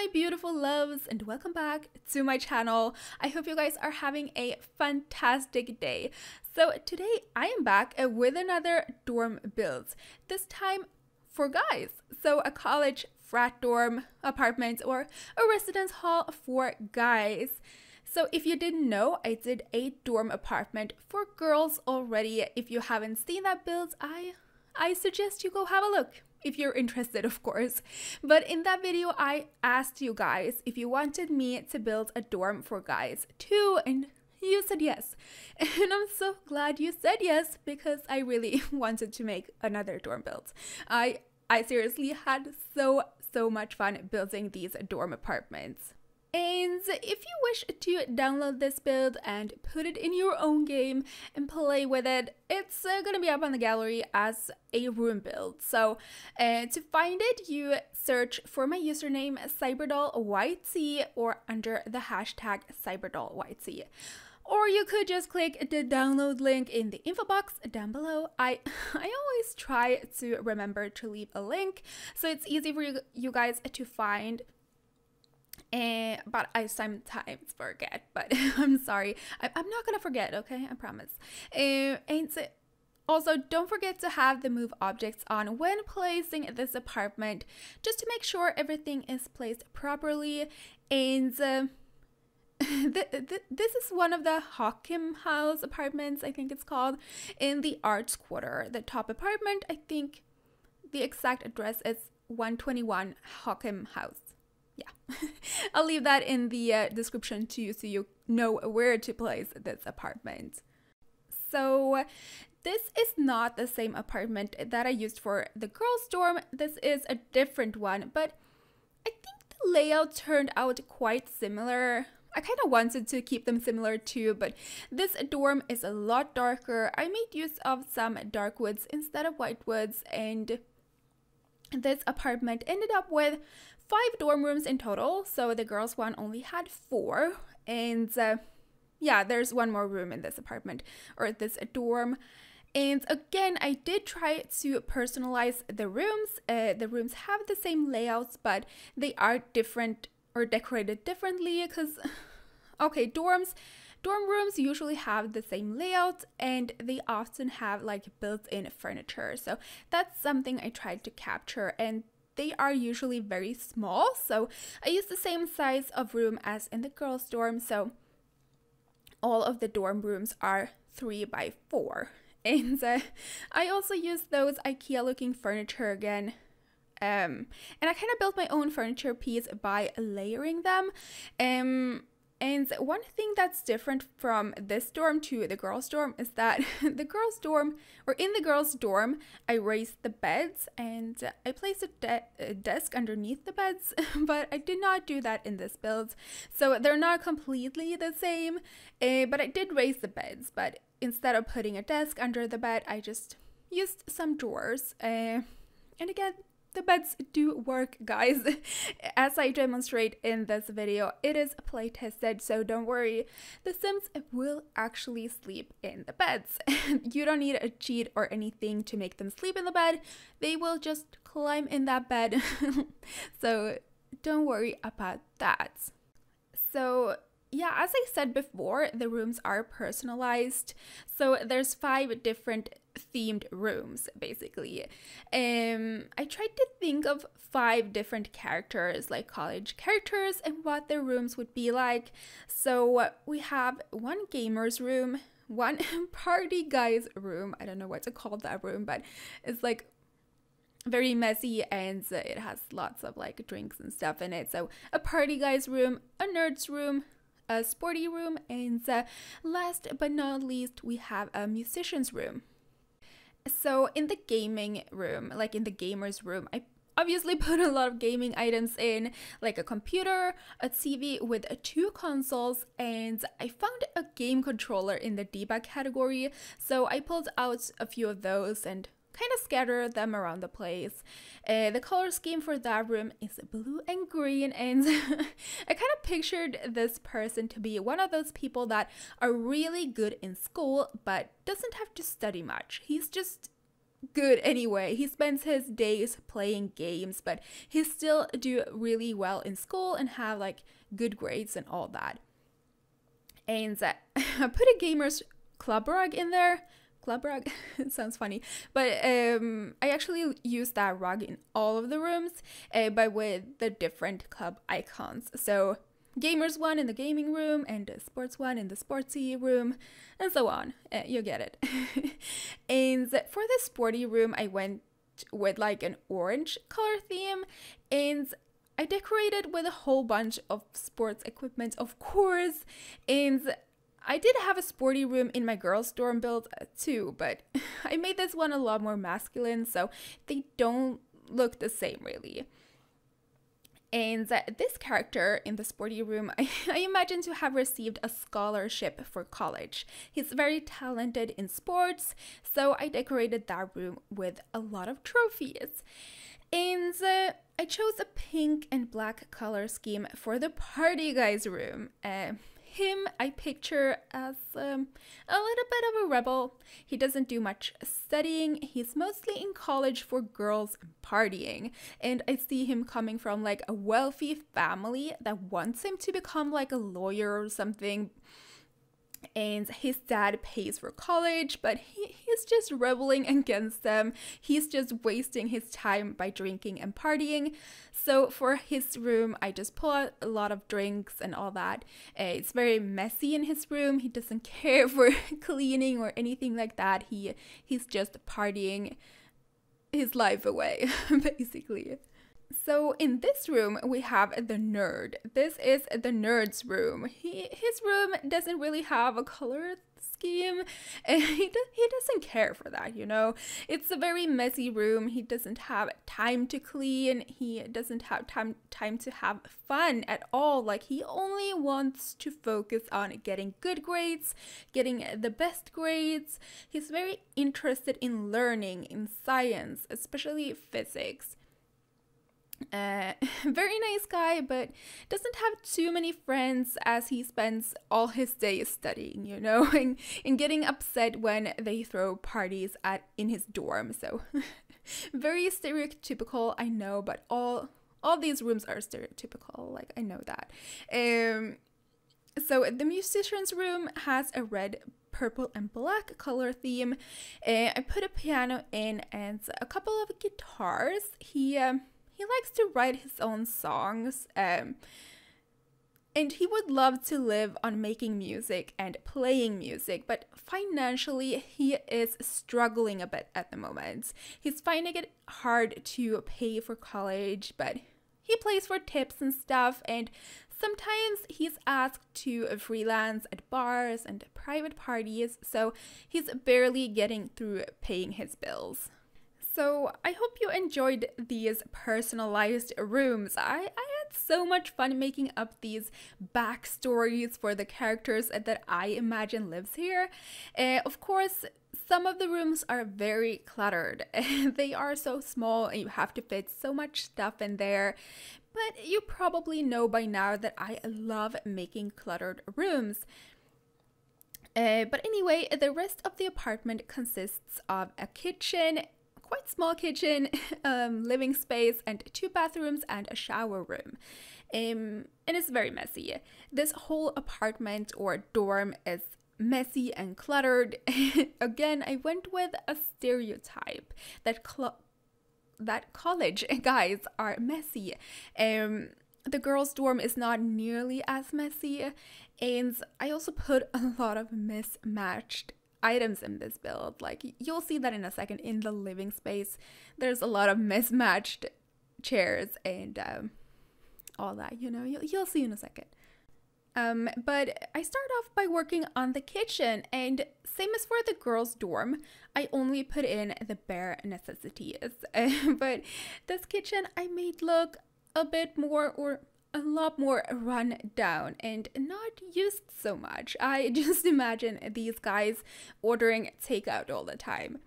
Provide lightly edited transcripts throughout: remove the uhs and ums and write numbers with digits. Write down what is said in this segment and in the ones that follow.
my beautiful loves, and welcome back to my channel. I hope you guys are having a fantastic day. So today I am back with another dorm build, this time for guys. So a college frat dorm apartment or a residence hall for guys. So if you didn't know, I did a dorm apartment for girls already. If you haven't seen that build, I suggest you go have a look. If you're interested, of course. But in that video, I asked you guys if you wanted me to build a dorm for guys too, and you said yes. And I'm so glad you said yes, because I really wanted to make another dorm build. I seriously had so much fun building these dorm apartments. And if you wish to download this build and put it in your own game and play with it, it's gonna be up on the gallery as a room build. So to find it, you search for my username CyberdollYT or under the hashtag CyberdollYT. Or you could just click the download link in the info box down below. I always try to remember to leave a link so it's easy for you guys to find. But I sometimes forget, but I'm sorry. I'm not gonna forget, okay? I promise. And so also, don't forget to have the move objects on when placing this apartment, just to make sure everything is placed properly. And this is one of the Hakim House Apartments, I think it's called, in the Arts Quarter. The top apartment, I think the exact address is 121 Hakim House. Yeah, I'll leave that in the description too, so you know where to place this apartment. So this is not the same apartment that I used for the girls' dorm. This is a different one, but I think the layout turned out quite similar. I kind of wanted to keep them similar too, but this dorm is a lot darker. I made use of some dark woods instead of white woods, and this apartment ended up with 5 dorm rooms in total. So the girls one only had 4, and yeah, there's one more room in this apartment or this dorm. And again, I did try to personalize the rooms. The rooms have the same layouts, but they are different or decorated differently, because okay, dorm rooms usually have the same layout, and they often have like built-in furniture. So that's something I tried to capture, and they are usually very small, so I used the same size of room as in the girls' dorm. So all of the dorm rooms are 3 by 4, and I also used those IKEA looking furniture again. And I kind of built my own furniture piece by layering them. And one thing that's different from this dorm to the girls' dorm is that the girls' dorm, or in the girls' dorm, I raised the beds and I placed a desk underneath the beds, but I did not do that in this build. So they're not completely the same, but I did raise the beds. But instead of putting a desk under the bed, I just used some drawers. And again, the beds do work, guys. As I demonstrate in this video, it is play tested, so don't worry. The Sims will actually sleep in the beds. You don't need a cheat or anything to make them sleep in the bed. They will just climb in that bed. So don't worry about that. So yeah, as I said before, the rooms are personalized. So there's 5 different themed rooms, basically. I tried to think of 5 different characters, like college characters, and what their rooms would be like. So we have one gamer's room, one party guy's room. I don't know what to call that room, but it's like very messy, and it has lots of like drinks and stuff in it. So a party guy's room, a nerd's room, a sporty room, and last but not least, we have a musician's room. So in the gaming room, like in the gamer's room, I obviously put a lot of gaming items in, like a computer, a TV with 2 consoles, and I found a game controller in the debug category. So I pulled out a few of those and kind of scatter them around the place. The color scheme for that room is blue and green, and I kind of pictured this person to be one of those people that are really good in school but doesn't have to study much. He's just good anyway. He spends his days playing games, but he still do really well in school and have like good grades and all that. And I put a gamer's club rug in there. Club rug? It sounds funny. But I actually use that rug in all of the rooms, but with the different club icons. So gamers one in the gaming room, and the sports one in the sportsy room, and so on. You get it. And for the sporty room, I went with like an orange color theme, and I decorated with a whole bunch of sports equipment, of course. And I did have a sporty room in my girls' dorm build too, but I made this one a lot more masculine, so they don't look the same really. And this character in the sporty room, I imagine to have received a scholarship for college. He's very talented in sports, so I decorated that room with a lot of trophies. And I chose a pink and black color scheme for the party guy's room. Him I picture as a little bit of a rebel. He doesn't do much studying. He's mostly in college for girls and partying. And I see him coming from like a wealthy family that wants him to become like a lawyer or something. And his dad pays for college, but he's just rebelling against them. He's just wasting his time by drinking and partying. So for his room, I just pull out a lot of drinks and all that. It's very messy in his room. He doesn't care for cleaning or anything like that. He's just partying his life away, basically. So in this room, we have the nerd. This is the nerd's room. His room doesn't really have a color scheme. He doesn't care for that, you know. It's a very messy room. He doesn't have time to clean. He doesn't have time to have fun at all. Like, he only wants to focus on getting good grades, getting the best grades. He's very interested in learning, in science, especially physics. Very nice guy, but doesn't have too many friends as he spends all his days studying, you know, and getting upset when they throw parties in his dorm. So very stereotypical, I know, but all these rooms are stereotypical, like, I know that. So the musician's room has a red, purple, and black color theme. I put a piano in and a couple of guitars. He likes to write his own songs, and he would love to live on making music and playing music, but financially he is struggling a bit at the moment. He's finding it hard to pay for college, but he plays for tips and stuff, and sometimes he's asked to freelance at bars and private parties, so he's barely getting through paying his bills. So I hope you enjoyed these personalized rooms. I had so much fun making up these backstories for the characters that I imagine lives here. Of course, some of the rooms are very cluttered. They are so small and you have to fit so much stuff in there. But you probably know by now that I love making cluttered rooms. But anyway, the rest of the apartment consists of a kitchen, quite small kitchen, living space, and 2 bathrooms and a shower room. And it's very messy. This whole apartment or dorm is messy and cluttered. Again, I went with a stereotype that college guys are messy. The girls' dorm is not nearly as messy, and I also put a lot of mismatched items in this build. Like, you'll see that in a second. In the living space, there's a lot of mismatched chairs and all that, you know. You'll see in a second. But I start off by working on the kitchen, and same as for the girls' dorm, I only put in the bare necessities. But this kitchen I made look a bit more, or a lot more, run down and not used so much. I just imagine these guys ordering takeout all the time.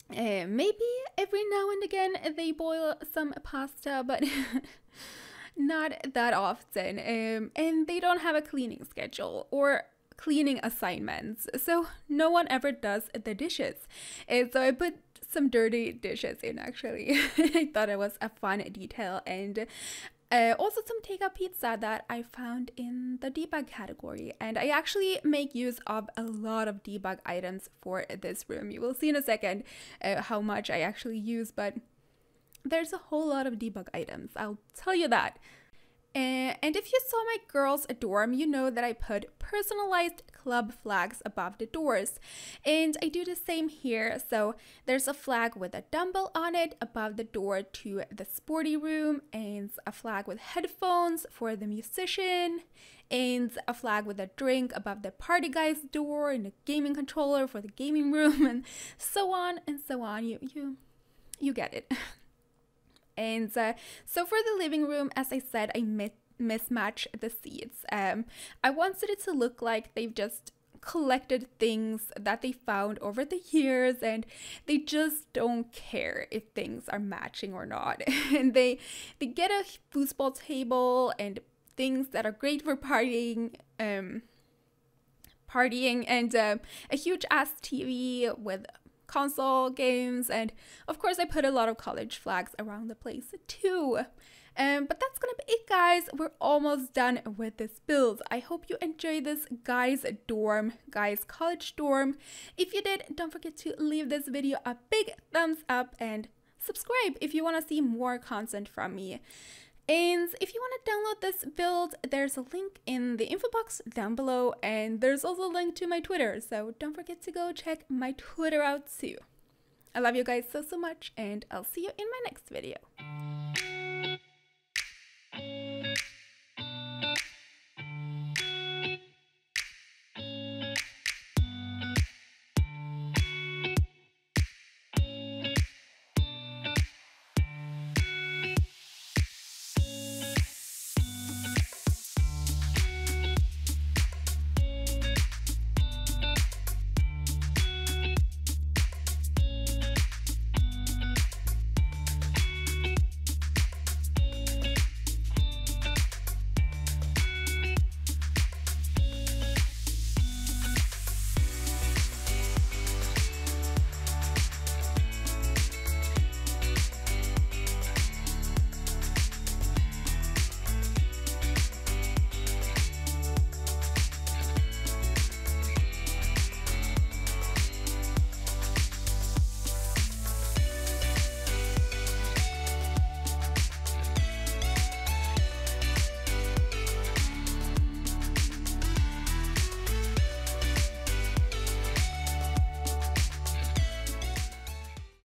Maybe every now and again they boil some pasta, but not that often. And they don't have a cleaning schedule or cleaning assignments, so no one ever does the dishes. And so I put some dirty dishes in, actually. I thought it was a fun detail. And also some takeout pizza that I found in the debug category. And I actually make use of a lot of debug items for this room. You will see in a second how much I actually use, but there's a whole lot of debug items, I'll tell you that. And if you saw my girls' dorm, you know that I put personalized club flags above the doors. And I do the same here. So there's a flag with a dumbbell on it above the door to the sporty room, and a flag with headphones for the musician, and a flag with a drink above the party guy's door, and a gaming controller for the gaming room, and so on and so on. You get it. And so for the living room, as I said, I mismatch the seats. I wanted it to look like they've just collected things that they found over the years, and they just don't care if things are matching or not. And they get a foosball table and things that are great for partying, and a huge ass TV with console games, and of course I put a lot of college flags around the place too. But that's gonna be it, guys. We're almost done with this build. I hope you enjoyed this guys college dorm. If you did, don't forget to leave this video a big thumbs up and subscribe if you want to see more content from me. And if you want to download this build, there's a link in the info box down below, and there's also a link to my Twitter, so don't forget to go check my Twitter out too. I love you guys so much, and I'll see you in my next video.